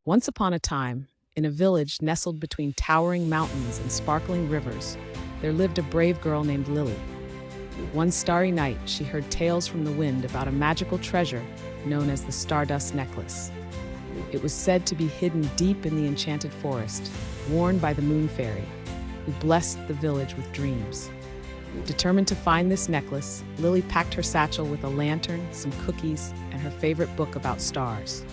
Once upon a time, in a village nestled between towering mountains and sparkling rivers, there lived a brave girl named Lily. One starry night, she heard tales from the wind about a magical treasure known as the Stardust necklace. It was said to be hidden deep in the enchanted forest, worn by the moon fairy, who blessed the village with dreams. Determined to find this necklace, Lily packed her satchel with a lantern, some cookies, and her favorite book about stars.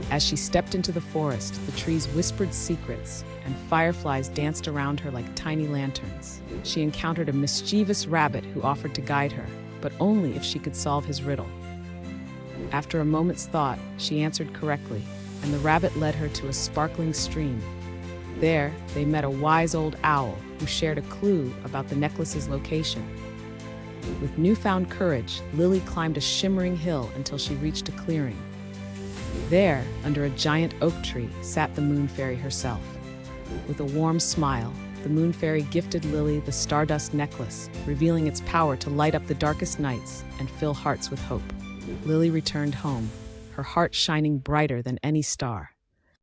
As she stepped into the forest, the trees whispered secrets, and fireflies danced around her like tiny lanterns. She encountered a mischievous rabbit who offered to guide her, but only if she could solve his riddle. After a moment's thought, she answered correctly, and the rabbit led her to a sparkling stream. There, they met a wise old owl who shared a clue about the necklace's location. With newfound courage, Lily climbed a shimmering hill until she reached a clearing. There, under a giant oak tree, sat the moon fairy herself. With a warm smile, the moon fairy gifted Lily the Stardust necklace, revealing its power to light up the darkest nights and fill hearts with hope. Lily returned home, her heart shining brighter than any star.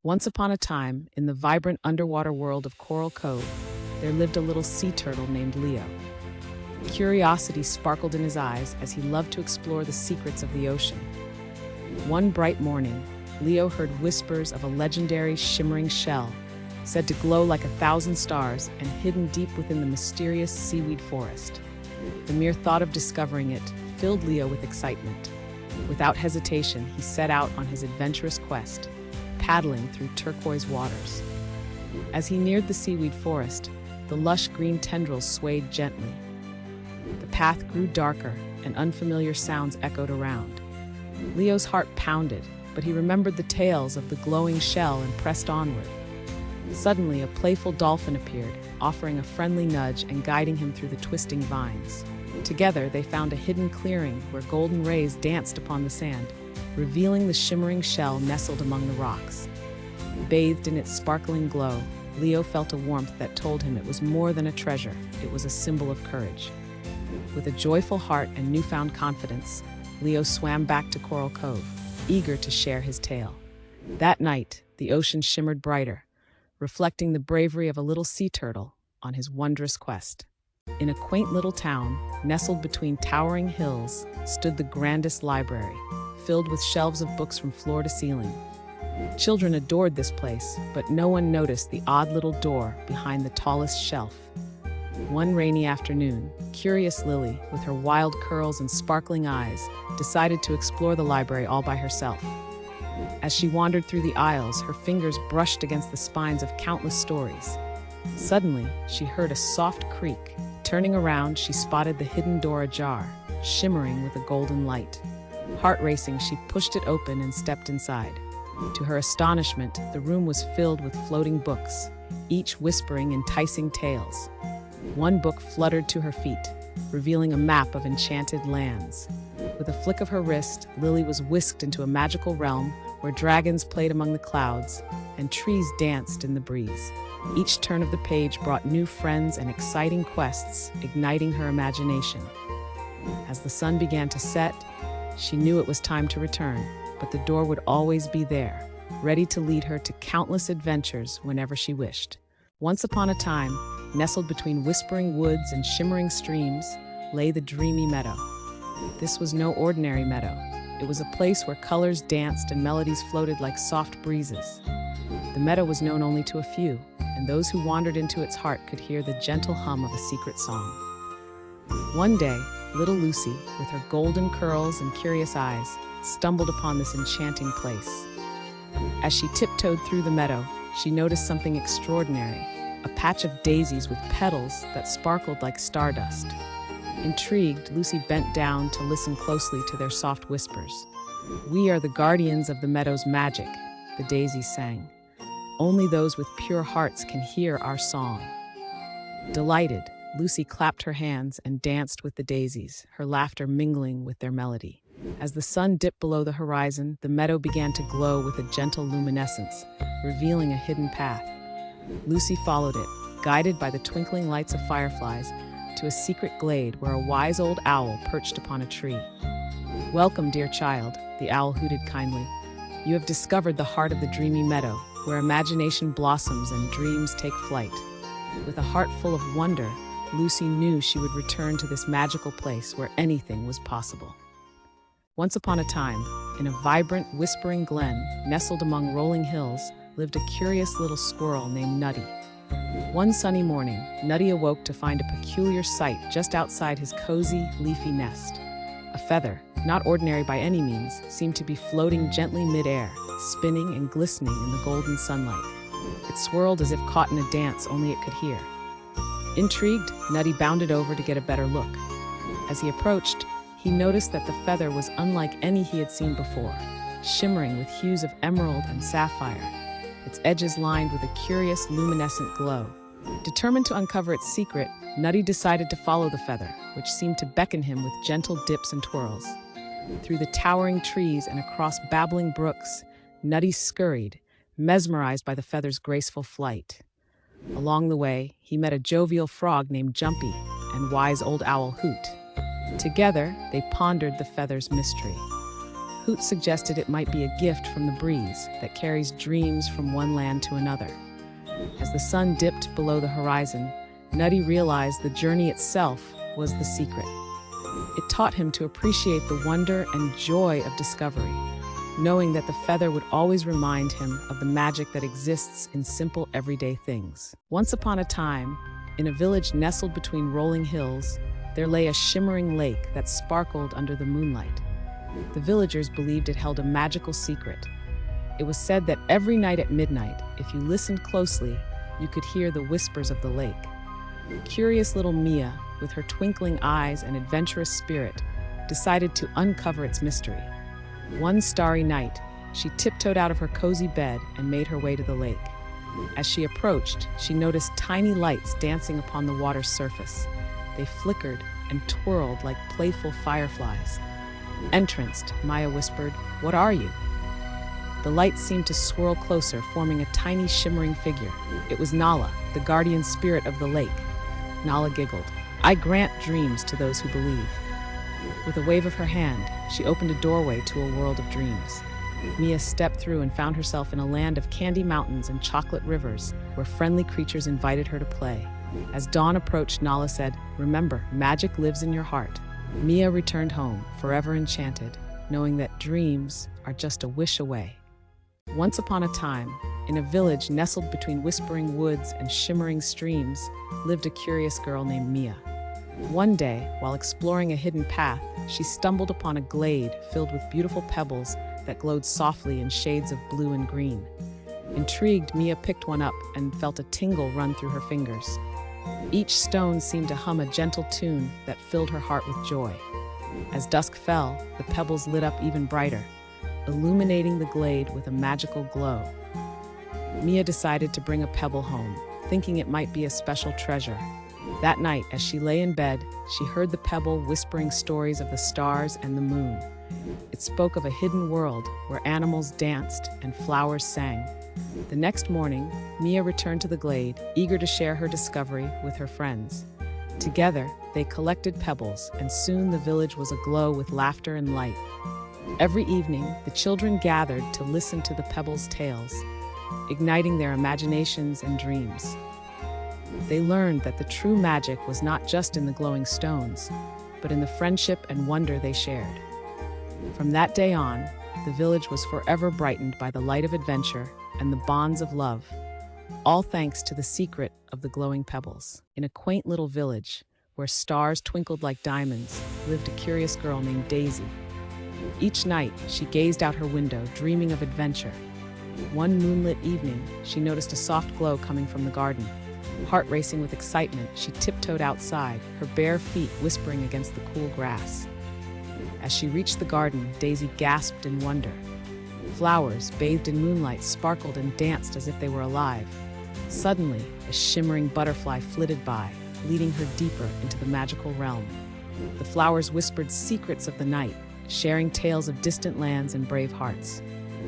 Once upon a time, in the vibrant underwater world of Coral Cove, there lived a little sea turtle named Leo. Curiosity sparkled in his eyes as he loved to explore the secrets of the ocean. One bright morning, Leo heard whispers of a legendary shimmering shell, said to glow like 1,000 stars and hidden deep within the mysterious seaweed forest. The mere thought of discovering it filled Leo with excitement. Without hesitation, he set out on his adventurous quest, paddling through turquoise waters. As he neared the seaweed forest, the lush green tendrils swayed gently. The path grew darker, and unfamiliar sounds echoed around. Leo's heart pounded, but he remembered the tales of the glowing shell and pressed onward. Suddenly, a playful dolphin appeared, offering a friendly nudge and guiding him through the twisting vines. Together, they found a hidden clearing where golden rays danced upon the sand, revealing the shimmering shell nestled among the rocks. Bathed in its sparkling glow, Leo felt a warmth that told him it was more than a treasure, it was a symbol of courage. With a joyful heart and newfound confidence, Leo swam back to Coral Cove, eager to share his tale. That night, the ocean shimmered brighter, reflecting the bravery of a little sea turtle on his wondrous quest. In a quaint little town, nestled between towering hills, stood the grandest library, filled with shelves of books from floor to ceiling. Children adored this place, but no one noticed the odd little door behind the tallest shelf. One rainy afternoon, curious Lily, with her wild curls and sparkling eyes, decided to explore the library all by herself. As she wandered through the aisles, her fingers brushed against the spines of countless stories. Suddenly, she heard a soft creak. Turning around, she spotted the hidden door ajar, shimmering with a golden light. Heart racing, she pushed it open and stepped inside. To her astonishment, the room was filled with floating books, each whispering enticing tales. One book fluttered to her feet, revealing a map of enchanted lands. With a flick of her wrist, Lily was whisked into a magical realm where dragons played among the clouds and trees danced in the breeze. Each turn of the page brought new friends and exciting quests, igniting her imagination. As the sun began to set, she knew it was time to return, but the door would always be there, ready to lead her to countless adventures whenever she wished. Once upon a time, nestled between whispering woods and shimmering streams, lay the Dreamy Meadow. This was no ordinary meadow. It was a place where colors danced and melodies floated like soft breezes. The meadow was known only to a few, and those who wandered into its heart could hear the gentle hum of a secret song. One day, little Lucy, with her golden curls and curious eyes, stumbled upon this enchanting place. As she tiptoed through the meadow, she noticed something extraordinary, a patch of daisies with petals that sparkled like stardust. Intrigued, Lucy bent down to listen closely to their soft whispers. "We are the guardians of the meadow's magic," the daisies sang. "Only those with pure hearts can hear our song." Delighted, Lucy clapped her hands and danced with the daisies, her laughter mingling with their melody. As the sun dipped below the horizon, the meadow began to glow with a gentle luminescence, revealing a hidden path. Lucy followed it, guided by the twinkling lights of fireflies, to a secret glade where a wise old owl perched upon a tree. "Welcome, dear child," the owl hooted kindly. "You have discovered the heart of the dreamy meadow, where imagination blossoms and dreams take flight." With a heart full of wonder, Lucy knew she would return to this magical place where anything was possible. Once upon a time, in a vibrant, whispering glen nestled among rolling hills, lived a curious little squirrel named Nutty. One sunny morning, Nutty awoke to find a peculiar sight just outside his cozy, leafy nest. A feather, not ordinary by any means, seemed to be floating gently mid-air, spinning and glistening in the golden sunlight. It swirled as if caught in a dance only it could hear. Intrigued, Nutty bounded over to get a better look. As he approached, he noticed that the feather was unlike any he had seen before, shimmering with hues of emerald and sapphire, its edges lined with a curious luminescent glow. Determined to uncover its secret, Nutty decided to follow the feather, which seemed to beckon him with gentle dips and twirls. Through the towering trees and across babbling brooks, Nutty scurried, mesmerized by the feather's graceful flight. Along the way, he met a jovial frog named Jumpy and wise old owl Hoot. Together, they pondered the feather's mystery. Hoot suggested it might be a gift from the breeze that carries dreams from one land to another. As the sun dipped below the horizon, Nutty realized the journey itself was the secret. It taught him to appreciate the wonder and joy of discovery, knowing that the feather would always remind him of the magic that exists in simple everyday things. Once upon a time, in a village nestled between rolling hills, there lay a shimmering lake that sparkled under the moonlight. The villagers believed it held a magical secret. It was said that every night at midnight, if you listened closely, you could hear the whispers of the lake. Curious little Mia, with her twinkling eyes and adventurous spirit, decided to uncover its mystery. One starry night, she tiptoed out of her cozy bed and made her way to the lake. As she approached, she noticed tiny lights dancing upon the water's surface. They flickered and twirled like playful fireflies. "Entranced," Maya whispered. "What are you?" The lights seemed to swirl closer, forming a tiny shimmering figure. It was Nala, the guardian spirit of the lake. Nala giggled. "I grant dreams to those who believe." With a wave of her hand, she opened a doorway to a world of dreams. Mia stepped through and found herself in a land of candy mountains and chocolate rivers, where friendly creatures invited her to play. As dawn approached, Nala said, "Remember, magic lives in your heart." Mia returned home, forever enchanted, knowing that dreams are just a wish away. Once upon a time, in a village nestled between whispering woods and shimmering streams, lived a curious girl named Mia. One day, while exploring a hidden path, she stumbled upon a glade filled with beautiful pebbles that glowed softly in shades of blue and green. Intrigued, Mia picked one up and felt a tingle run through her fingers. Each stone seemed to hum a gentle tune that filled her heart with joy. As dusk fell, the pebbles lit up even brighter, illuminating the glade with a magical glow. Mia decided to bring a pebble home, thinking it might be a special treasure. That night, as she lay in bed, she heard the pebble whispering stories of the stars and the moon. It spoke of a hidden world where animals danced and flowers sang. The next morning, Mia returned to the glade, eager to share her discovery with her friends. Together, they collected pebbles, and soon the village was aglow with laughter and light. Every evening, the children gathered to listen to the pebbles' tales, igniting their imaginations and dreams. They learned that the true magic was not just in the glowing stones, but in the friendship and wonder they shared. From that day on, the village was forever brightened by the light of adventure and the bonds of love, all thanks to the secret of the glowing pebbles. In a quaint little village, where stars twinkled like diamonds, lived a curious girl named Daisy. Each night, she gazed out her window, dreaming of adventure. One moonlit evening, she noticed a soft glow coming from the garden. Heart racing with excitement, she tiptoed outside, her bare feet whispering against the cool grass. As she reached the garden, Daisy gasped in wonder. Flowers, bathed in moonlight, sparkled and danced as if they were alive. Suddenly, a shimmering butterfly flitted by, leading her deeper into the magical realm. The flowers whispered secrets of the night, sharing tales of distant lands and brave hearts.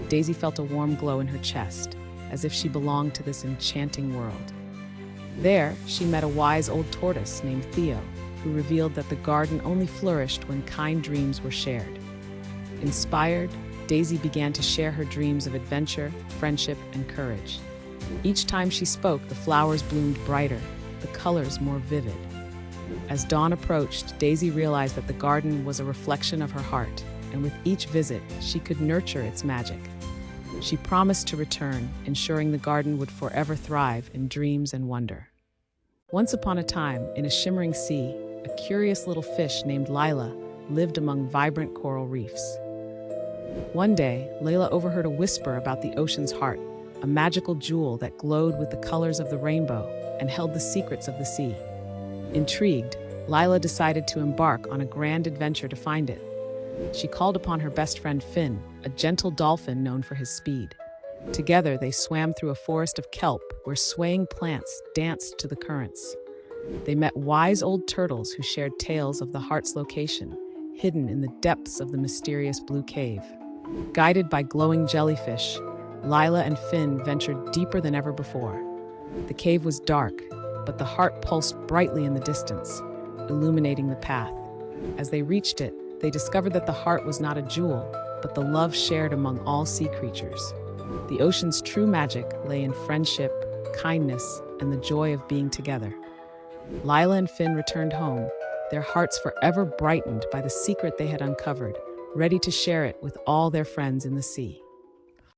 Daisy felt a warm glow in her chest, as if she belonged to this enchanting world. There, she met a wise old tortoise named Theo, who revealed that the garden only flourished when kind dreams were shared. Inspired, Daisy began to share her dreams of adventure, friendship, and courage. Each time she spoke, the flowers bloomed brighter, the colors more vivid. As dawn approached, Daisy realized that the garden was a reflection of her heart, and with each visit, she could nurture its magic. She promised to return, ensuring the garden would forever thrive in dreams and wonder. Once upon a time, in a shimmering sea, a curious little fish named Lila lived among vibrant coral reefs. One day, Layla overheard a whisper about the ocean's heart, a magical jewel that glowed with the colors of the rainbow and held the secrets of the sea. Intrigued, Lila decided to embark on a grand adventure to find it. She called upon her best friend Finn, a gentle dolphin known for his speed. Together, they swam through a forest of kelp where swaying plants danced to the currents. They met wise old turtles who shared tales of the heart's location, hidden in the depths of the mysterious blue cave. Guided by glowing jellyfish, Lila and Finn ventured deeper than ever before. The cave was dark, but the heart pulsed brightly in the distance, illuminating the path. As they reached it, they discovered that the heart was not a jewel, but the love shared among all sea creatures. The ocean's true magic lay in friendship, kindness, and the joy of being together. Lila and Finn returned home, their hearts forever brightened by the secret they had uncovered, ready to share it with all their friends in the sea.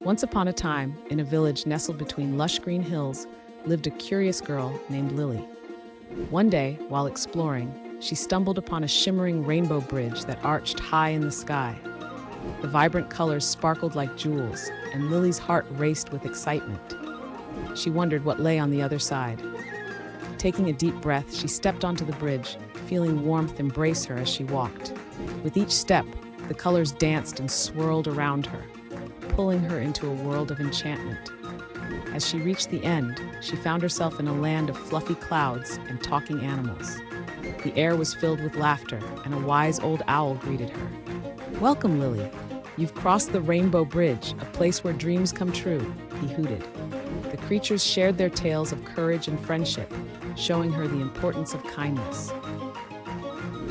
Once upon a time, in a village nestled between lush green hills, lived a curious girl named Lily. One day, while exploring, she stumbled upon a shimmering rainbow bridge that arched high in the sky. The vibrant colors sparkled like jewels, and Lily's heart raced with excitement. She wondered what lay on the other side. Taking a deep breath, she stepped onto the bridge, feeling warmth embrace her as she walked. With each step, the colors danced and swirled around her, pulling her into a world of enchantment. As she reached the end, she found herself in a land of fluffy clouds and talking animals. The air was filled with laughter, and a wise old owl greeted her. "Welcome, Lily. You've crossed the Rainbow Bridge, a place where dreams come true," he hooted. The creatures shared their tales of courage and friendship, showing her the importance of kindness.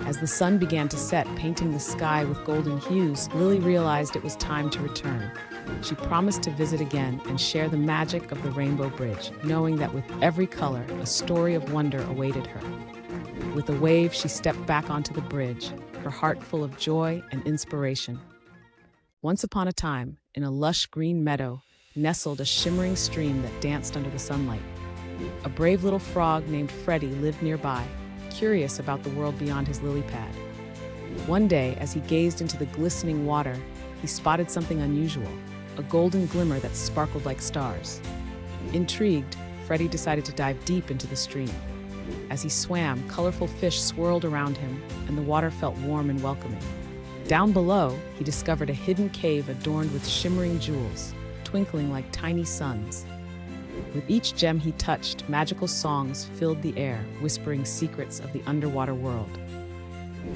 As the sun began to set, painting the sky with golden hues, Lily realized it was time to return. She promised to visit again and share the magic of the Rainbow Bridge, knowing that with every color, a story of wonder awaited her. With a wave, she stepped back onto the bridge, her heart full of joy and inspiration. Once upon a time, in a lush green meadow, nestled a shimmering stream that danced under the sunlight. A brave little frog named Freddie lived nearby, curious about the world beyond his lily pad. One day, as he gazed into the glistening water, he spotted something unusual, a golden glimmer that sparkled like stars. Intrigued, Freddie decided to dive deep into the stream. As he swam, colorful fish swirled around him, and the water felt warm and welcoming. Down below, he discovered a hidden cave adorned with shimmering jewels, twinkling like tiny suns. With each gem he touched, magical songs filled the air, whispering secrets of the underwater world.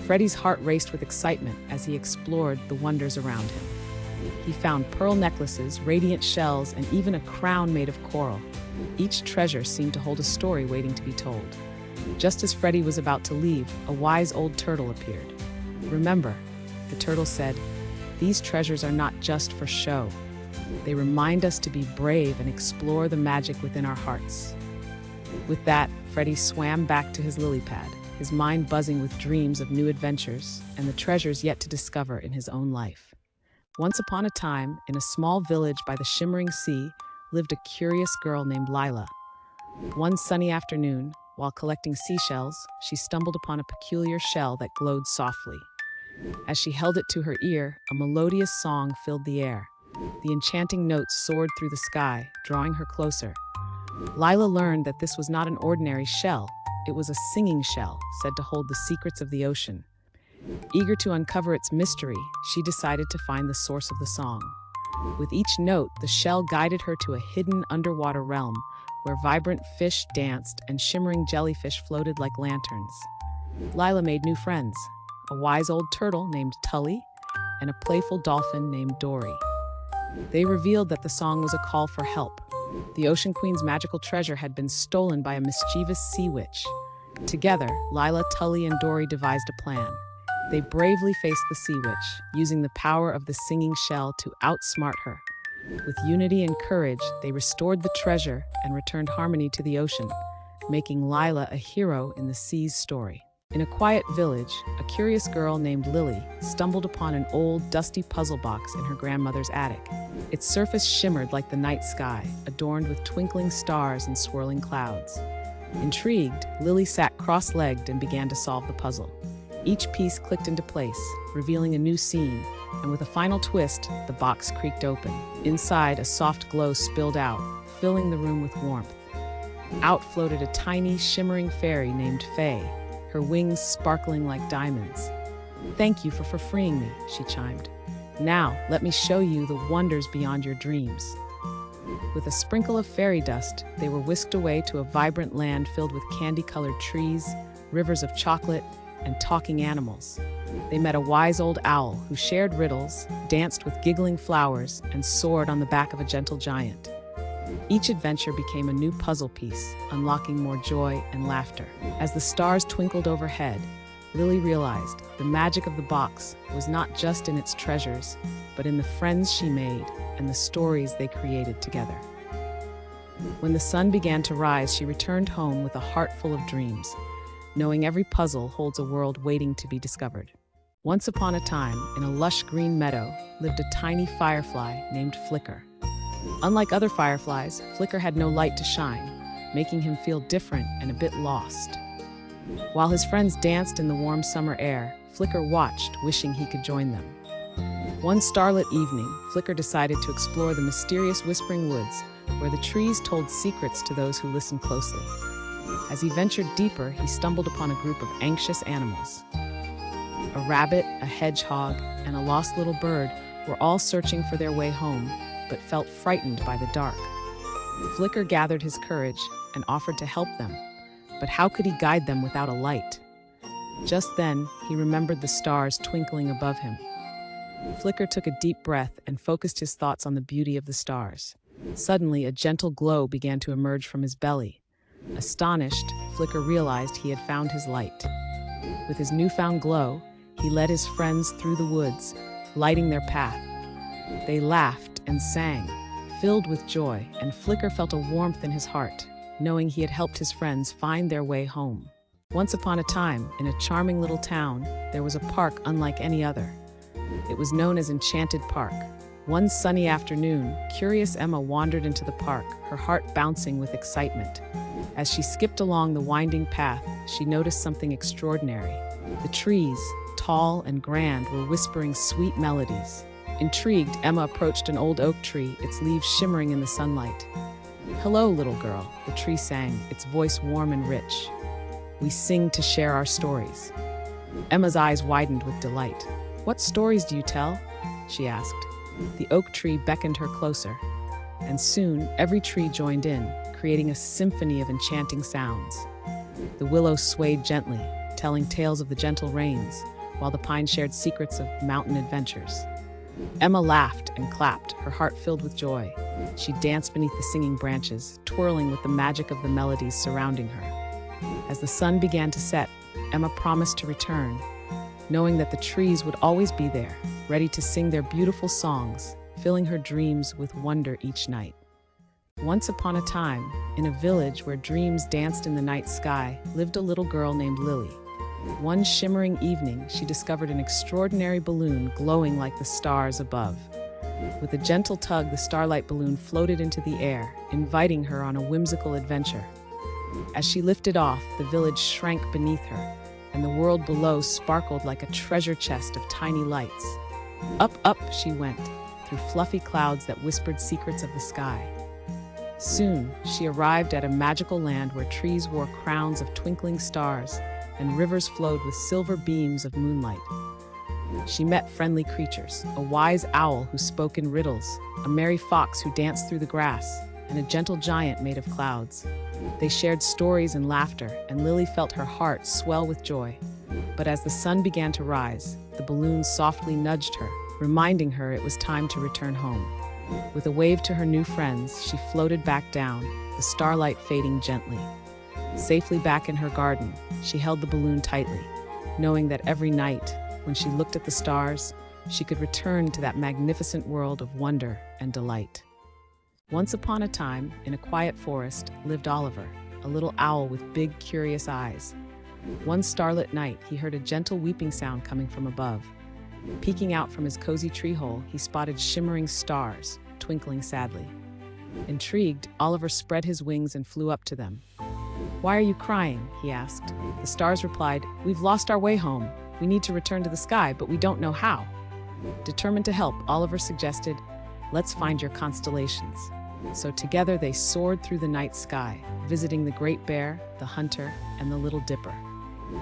Freddie's heart raced with excitement as he explored the wonders around him. He found pearl necklaces, radiant shells, and even a crown made of coral. Each treasure seemed to hold a story waiting to be told. Just as Freddie was about to leave, a wise old turtle appeared. "Remember," the turtle said, "these treasures are not just for show. They remind us to be brave and explore the magic within our hearts." With that, Freddie swam back to his lily pad, his mind buzzing with dreams of new adventures and the treasures yet to discover in his own life. Once upon a time, in a small village by the shimmering sea, lived a curious girl named Lila. One sunny afternoon, while collecting seashells, she stumbled upon a peculiar shell that glowed softly. As she held it to her ear, a melodious song filled the air. The enchanting notes soared through the sky, drawing her closer. Lila learned that this was not an ordinary shell. It was a singing shell, said to hold the secrets of the ocean. Eager to uncover its mystery, she decided to find the source of the song. With each note, the shell guided her to a hidden underwater realm, where vibrant fish danced and shimmering jellyfish floated like lanterns. Lila made new friends, a wise old turtle named Tully, and a playful dolphin named Dory. They revealed that the song was a call for help. The Ocean Queen's magical treasure had been stolen by a mischievous sea witch. Together, Lila, Tully, and Dory devised a plan. They bravely faced the sea witch, using the power of the singing shell to outsmart her. With unity and courage, they restored the treasure and returned harmony to the ocean, making Lila a hero in the sea's story. In a quiet village, a curious girl named Lily stumbled upon an old, dusty puzzle box in her grandmother's attic. Its surface shimmered like the night sky, adorned with twinkling stars and swirling clouds. Intrigued, Lily sat cross-legged and began to solve the puzzle. Each piece clicked into place, revealing a new scene, and with a final twist, the box creaked open. Inside, a soft glow spilled out, filling the room with warmth. Out floated a tiny, shimmering fairy named Faye, her wings sparkling like diamonds. "Thank you for freeing me," she chimed. "Now, let me show you the wonders beyond your dreams." With a sprinkle of fairy dust, they were whisked away to a vibrant land filled with candy-colored trees, rivers of chocolate, and talking animals. They met a wise old owl who shared riddles, danced with giggling flowers, and soared on the back of a gentle giant. Each adventure became a new puzzle piece, unlocking more joy and laughter. As the stars twinkled overhead, Lily realized the magic of the box was not just in its treasures, but in the friends she made and the stories they created together. When the sun began to rise, she returned home with a heart full of dreams, knowing every puzzle holds a world waiting to be discovered. Once upon a time, in a lush green meadow, lived a tiny firefly named Flicker. Unlike other fireflies, Flicker had no light to shine, making him feel different and a bit lost. While his friends danced in the warm summer air, Flicker watched, wishing he could join them. One starlit evening, Flicker decided to explore the mysterious Whispering Woods, where the trees told secrets to those who listened closely. As he ventured deeper, he stumbled upon a group of anxious animals. A rabbit, a hedgehog, and a lost little bird were all searching for their way home, but felt frightened by the dark. Flicker gathered his courage and offered to help them, but how could he guide them without a light? Just then, he remembered the stars twinkling above him. Flicker took a deep breath and focused his thoughts on the beauty of the stars. Suddenly, a gentle glow began to emerge from his belly. Astonished, Flicker realized he had found his light. With his newfound glow, he led his friends through the woods, lighting their path. They laughed and sang, filled with joy, and Flicker felt a warmth in his heart, knowing he had helped his friends find their way home. Once upon a time, in a charming little town, there was a park unlike any other. It was known as Enchanted Park. One sunny afternoon, curious Emma wandered into the park, her heart bouncing with excitement. As she skipped along the winding path, she noticed something extraordinary. The trees, tall and grand, were whispering sweet melodies. Intrigued, Emma approached an old oak tree, its leaves shimmering in the sunlight. "Hello, little girl," the tree sang, its voice warm and rich. "We sing to share our stories." Emma's eyes widened with delight. "What stories do you tell?" she asked. The oak tree beckoned her closer, and soon every tree joined in, creating a symphony of enchanting sounds. The willow swayed gently, telling tales of the gentle rains, while the pine shared secrets of mountain adventures. Emma laughed and clapped, her heart filled with joy. She danced beneath the singing branches, twirling with the magic of the melodies surrounding her. As the sun began to set, Emma promised to return, knowing that the trees would always be there, ready to sing their beautiful songs, filling her dreams with wonder each night. Once upon a time, in a village where dreams danced in the night sky, lived a little girl named Lily. One shimmering evening, she discovered an extraordinary balloon glowing like the stars above. With a gentle tug, the Starlight balloon floated into the air, inviting her on a whimsical adventure. As she lifted off, the village shrank beneath her, and the world below sparkled like a treasure chest of tiny lights. Up, up she went, through fluffy clouds that whispered secrets of the sky. Soon, she arrived at a magical land where trees wore crowns of twinkling stars, and rivers flowed with silver beams of moonlight. She met friendly creatures, a wise owl who spoke in riddles, a merry fox who danced through the grass, and a gentle giant made of clouds. They shared stories and laughter, and Lily felt her heart swell with joy. But as the sun began to rise, the balloon softly nudged her, reminding her it was time to return home. With a wave to her new friends, she floated back down, the starlight fading gently. Safely back in her garden, she held the balloon tightly, knowing that every night, when she looked at the stars, she could return to that magnificent world of wonder and delight. Once upon a time, in a quiet forest, lived Oliver, a little owl with big, curious eyes. One starlit night, he heard a gentle weeping sound coming from above. Peeking out from his cozy tree hole, he spotted shimmering stars, twinkling sadly. Intrigued, Oliver spread his wings and flew up to them. "Why are you crying?" he asked. The stars replied, "We've lost our way home. We need to return to the sky, but we don't know how." Determined to help, Oliver suggested, "Let's find your constellations." So together they soared through the night sky, visiting the Great Bear, the Hunter, and the Little Dipper.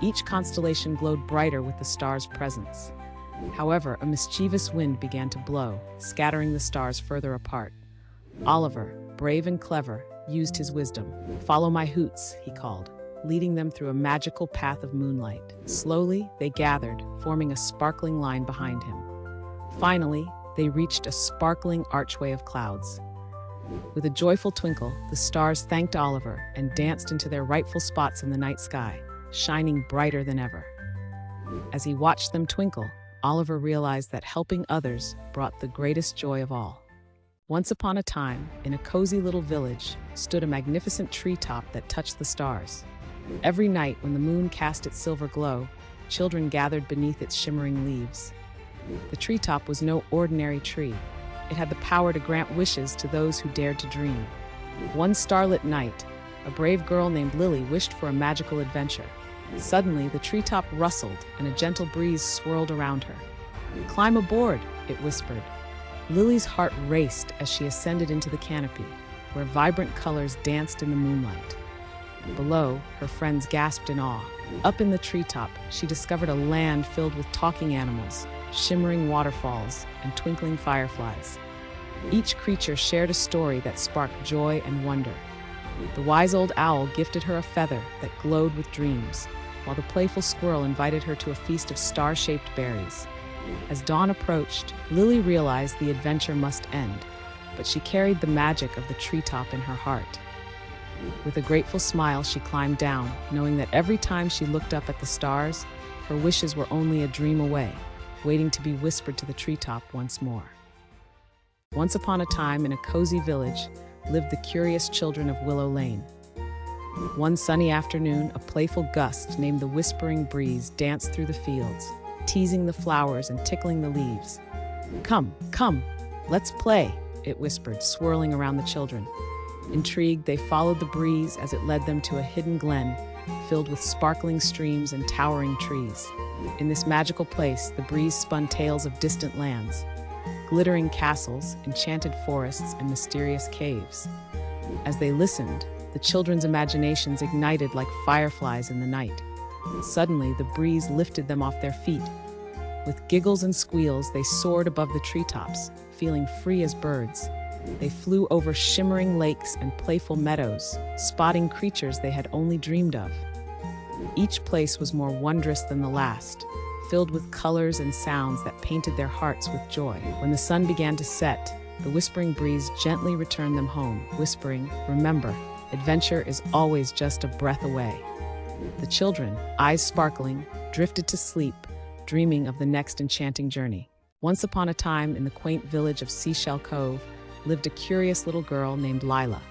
Each constellation glowed brighter with the stars' presence. However, a mischievous wind began to blow, scattering the stars further apart. Oliver, brave and clever, used his wisdom. "Follow my hoots," he called, leading them through a magical path of moonlight. Slowly, they gathered, forming a sparkling line behind him. Finally, they reached a sparkling archway of clouds. With a joyful twinkle, the stars thanked Oliver and danced into their rightful spots in the night sky, shining brighter than ever. As he watched them twinkle, Oliver realized that helping others brought the greatest joy of all. Once upon a time, in a cozy little village, stood a magnificent treetop that touched the stars. Every night when the moon cast its silver glow, children gathered beneath its shimmering leaves. The treetop was no ordinary tree. It had the power to grant wishes to those who dared to dream. One starlit night, a brave girl named Lily wished for a magical adventure. Suddenly, the treetop rustled and a gentle breeze swirled around her. "Climb aboard," it whispered. Lily's heart raced as she ascended into the canopy, where vibrant colors danced in the moonlight. Below, her friends gasped in awe. Up in the treetop, she discovered a land filled with talking animals, shimmering waterfalls, and twinkling fireflies. Each creature shared a story that sparked joy and wonder. The wise old owl gifted her a feather that glowed with dreams, while the playful squirrel invited her to a feast of star-shaped berries. As dawn approached, Lily realized the adventure must end, but she carried the magic of the treetop in her heart. With a grateful smile, she climbed down, knowing that every time she looked up at the stars, her wishes were only a dream away, waiting to be whispered to the treetop once more. Once upon a time, in a cozy village, lived the curious children of Willow Lane. One sunny afternoon, a playful gust named the Whispering Breeze danced through the fields, teasing the flowers and tickling the leaves. Come, let's play," it whispered, swirling around the children. Intrigued, they followed the breeze as it led them to a hidden glen filled with sparkling streams and towering trees. In this magical place, the breeze spun tales of distant lands, glittering castles, enchanted forests, and mysterious caves. As they listened, the children's imaginations ignited like fireflies in the night. Suddenly, the breeze lifted them off their feet. With giggles and squeals, they soared above the treetops, feeling free as birds. They flew over shimmering lakes and playful meadows, spotting creatures they had only dreamed of. Each place was more wondrous than the last, filled with colors and sounds that painted their hearts with joy. When the sun began to set, the Whispering Breeze gently returned them home, whispering, "Remember, adventure is always just a breath away." The children, eyes sparkling, drifted to sleep, dreaming of the next enchanting journey. Once upon a time, in the quaint village of Seashell Cove, lived a curious little girl named Lila.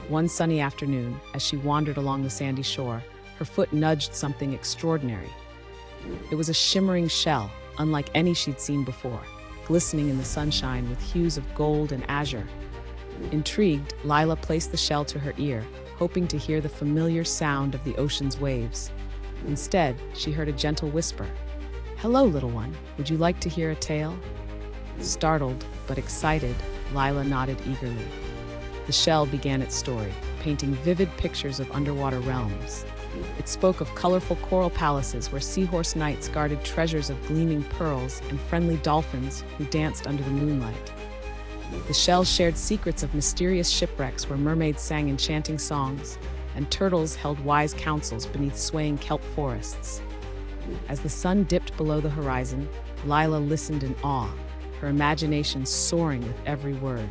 One sunny afternoon, as she wandered along the sandy shore, her foot nudged something extraordinary. It was a shimmering shell, unlike any she'd seen before, glistening in the sunshine with hues of gold and azure. Intrigued, Lila placed the shell to her ear, hoping to hear the familiar sound of the ocean's waves. Instead, she heard a gentle whisper. "Hello, little one. Would you like to hear a tale?" Startled but excited, Lila nodded eagerly. The shell began its story, painting vivid pictures of underwater realms. It spoke of colorful coral palaces where seahorse knights guarded treasures of gleaming pearls and friendly dolphins who danced under the moonlight. The shell shared secrets of mysterious shipwrecks where mermaids sang enchanting songs, and turtles held wise counsels beneath swaying kelp forests. As the sun dipped below the horizon, Lila listened in awe, her imagination soaring with every word.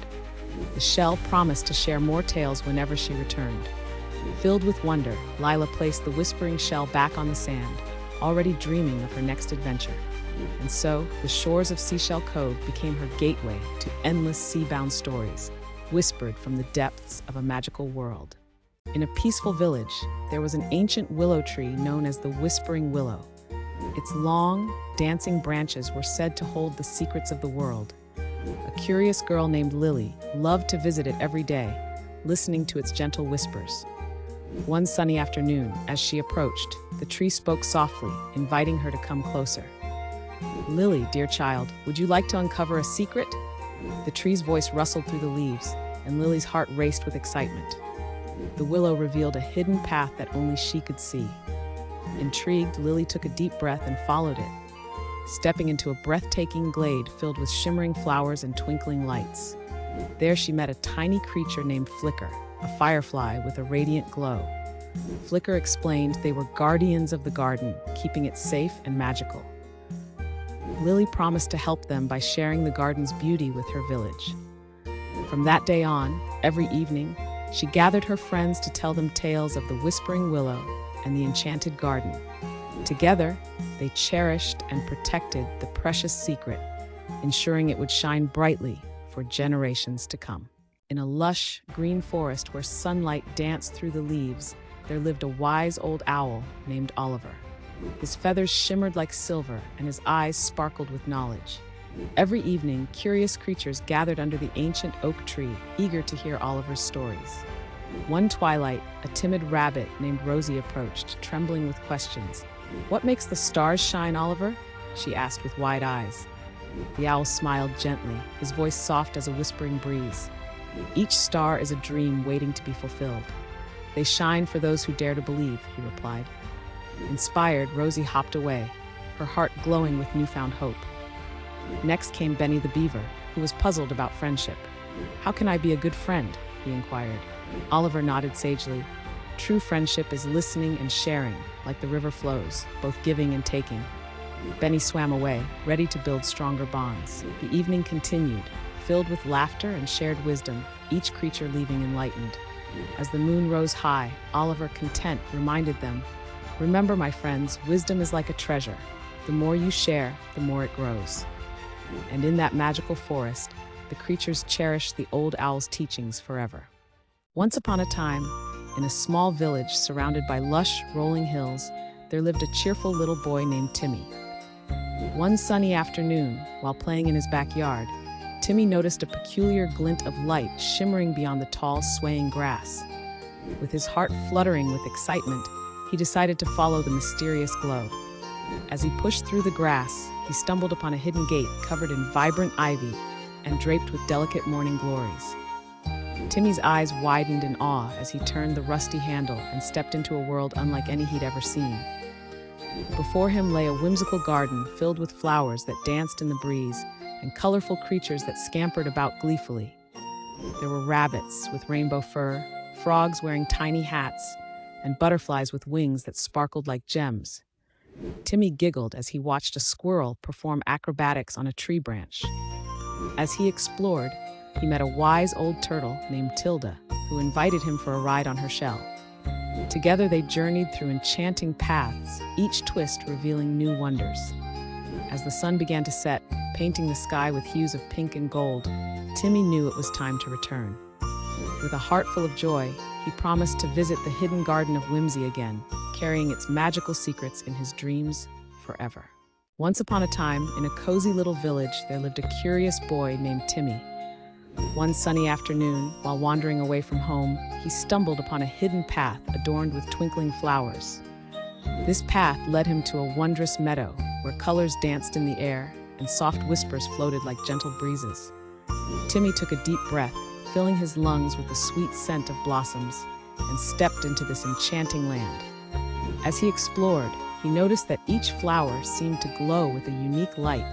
The shell promised to share more tales whenever she returned. Filled with wonder, Lila placed the whispering shell back on the sand, already dreaming of her next adventure. And so, the shores of Seashell Cove became her gateway to endless sea-bound stories, whispered from the depths of a magical world. In a peaceful village, there was an ancient willow tree known as the Whispering Willow. Its long, dancing branches were said to hold the secrets of the world. A curious girl named Lily loved to visit it every day, listening to its gentle whispers. One sunny afternoon, as she approached, the tree spoke softly, inviting her to come closer. "Lily, dear child, would you like to uncover a secret?" The tree's voice rustled through the leaves, and Lily's heart raced with excitement. The willow revealed a hidden path that only she could see. Intrigued, Lily took a deep breath and followed it, stepping into a breathtaking glade filled with shimmering flowers and twinkling lights. There she met a tiny creature named Flicker, a firefly with a radiant glow. Flicker explained they were guardians of the garden, keeping it safe and magical. Lily promised to help them by sharing the garden's beauty with her village. From that day on, every evening, she gathered her friends to tell them tales of the Whispering Willow and the Enchanted Garden. Together, they cherished and protected the precious secret, ensuring it would shine brightly for generations to come. In a lush, green forest where sunlight danced through the leaves, there lived a wise old owl named Oliver. His feathers shimmered like silver, and his eyes sparkled with knowledge. Every evening, curious creatures gathered under the ancient oak tree, eager to hear Oliver's stories. One twilight, a timid rabbit named Rosie approached, trembling with questions. "What makes the stars shine, Oliver?" she asked with wide eyes. The owl smiled gently, his voice soft as a whispering breeze. "Each star is a dream waiting to be fulfilled. They shine for those who dare to believe," he replied. Inspired, Rosie hopped away, her heart glowing with newfound hope. Next came Benny the Beaver, who was puzzled about friendship. "How can I be a good friend?" he inquired. Oliver nodded sagely. "True friendship is listening and sharing, like the river flows, both giving and taking." Benny swam away, ready to build stronger bonds. The evening continued, filled with laughter and shared wisdom, each creature leaving enlightened. As the moon rose high, Oliver, content, reminded them, "Remember, my friends, wisdom is like a treasure. The more you share, the more it grows." And in that magical forest, the creatures cherished the old owl's teachings forever. Once upon a time, in a small village surrounded by lush, rolling hills, there lived a cheerful little boy named Timmy. One sunny afternoon, while playing in his backyard, Timmy noticed a peculiar glint of light shimmering beyond the tall, swaying grass. With his heart fluttering with excitement, he decided to follow the mysterious glow. As he pushed through the grass, he stumbled upon a hidden gate covered in vibrant ivy and draped with delicate morning glories. Timmy's eyes widened in awe as he turned the rusty handle and stepped into a world unlike any he'd ever seen. Before him lay a whimsical garden filled with flowers that danced in the breeze and colorful creatures that scampered about gleefully. There were rabbits with rainbow fur, frogs wearing tiny hats, and butterflies with wings that sparkled like gems. Timmy giggled as he watched a squirrel perform acrobatics on a tree branch. As he explored, he met a wise old turtle named Tilda, who invited him for a ride on her shell. Together they journeyed through enchanting paths, each twist revealing new wonders. As the sun began to set, painting the sky with hues of pink and gold, Timmy knew it was time to return. With a heart full of joy, he promised to visit the hidden garden of whimsy again, carrying its magical secrets in his dreams forever. Once upon a time, in a cozy little village, there lived a curious boy named Timmy. One sunny afternoon, while wandering away from home, he stumbled upon a hidden path adorned with twinkling flowers. This path led him to a wondrous meadow, where colors danced in the air and soft whispers floated like gentle breezes. Timmy took a deep breath, filling his lungs with the sweet scent of blossoms, and stepped into this enchanting land. As he explored, he noticed that each flower seemed to glow with a unique light,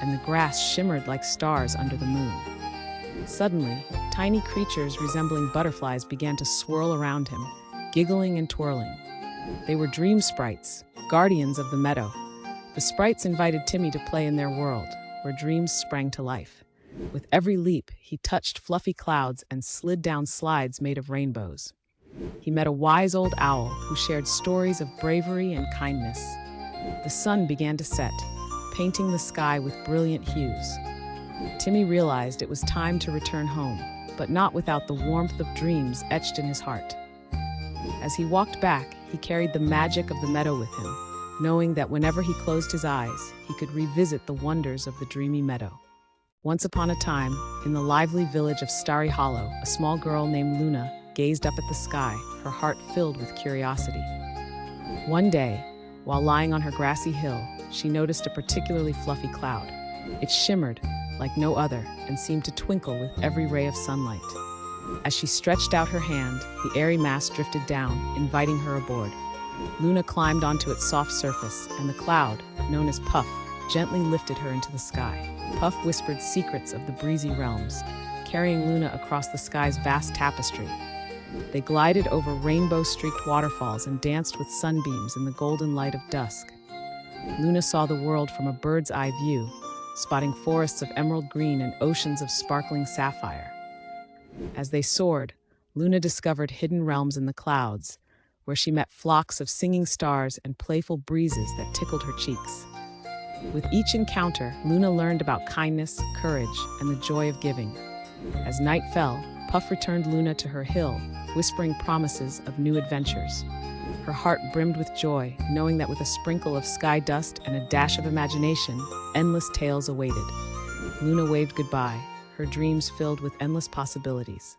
and the grass shimmered like stars under the moon. Suddenly, tiny creatures resembling butterflies began to swirl around him, giggling and twirling. They were dream sprites, guardians of the meadow. The sprites invited Timmy to play in their world, where dreams sprang to life. With every leap, he touched fluffy clouds and slid down slides made of rainbows. He met a wise old owl who shared stories of bravery and kindness. The sun began to set, painting the sky with brilliant hues. Timmy realized it was time to return home, but not without the warmth of dreams etched in his heart. As he walked back, he carried the magic of the meadow with him, knowing that whenever he closed his eyes, he could revisit the wonders of the dreamy meadow. Once upon a time, in the lively village of Starry Hollow, a small girl named Luna gazed up at the sky, her heart filled with curiosity. One day, while lying on her grassy hill, she noticed a particularly fluffy cloud. It shimmered like no other and seemed to twinkle with every ray of sunlight. As she stretched out her hand, the airy mass drifted down, inviting her aboard. Luna climbed onto its soft surface, and the cloud, known as Puff, gently lifted her into the sky. Puff whispered secrets of the breezy realms, carrying Luna across the sky's vast tapestry. They glided over rainbow-streaked waterfalls and danced with sunbeams in the golden light of dusk. Luna saw the world from a bird's-eye view, spotting forests of emerald green and oceans of sparkling sapphire. As they soared, Luna discovered hidden realms in the clouds, where she met flocks of singing stars and playful breezes that tickled her cheeks. With each encounter, Luna learned about kindness, courage, and the joy of giving. As night fell, Puff returned Luna to her hill, whispering promises of new adventures. Her heart brimmed with joy, knowing that with a sprinkle of sky dust and a dash of imagination, endless tales awaited. Luna waved goodbye, her dreams filled with endless possibilities.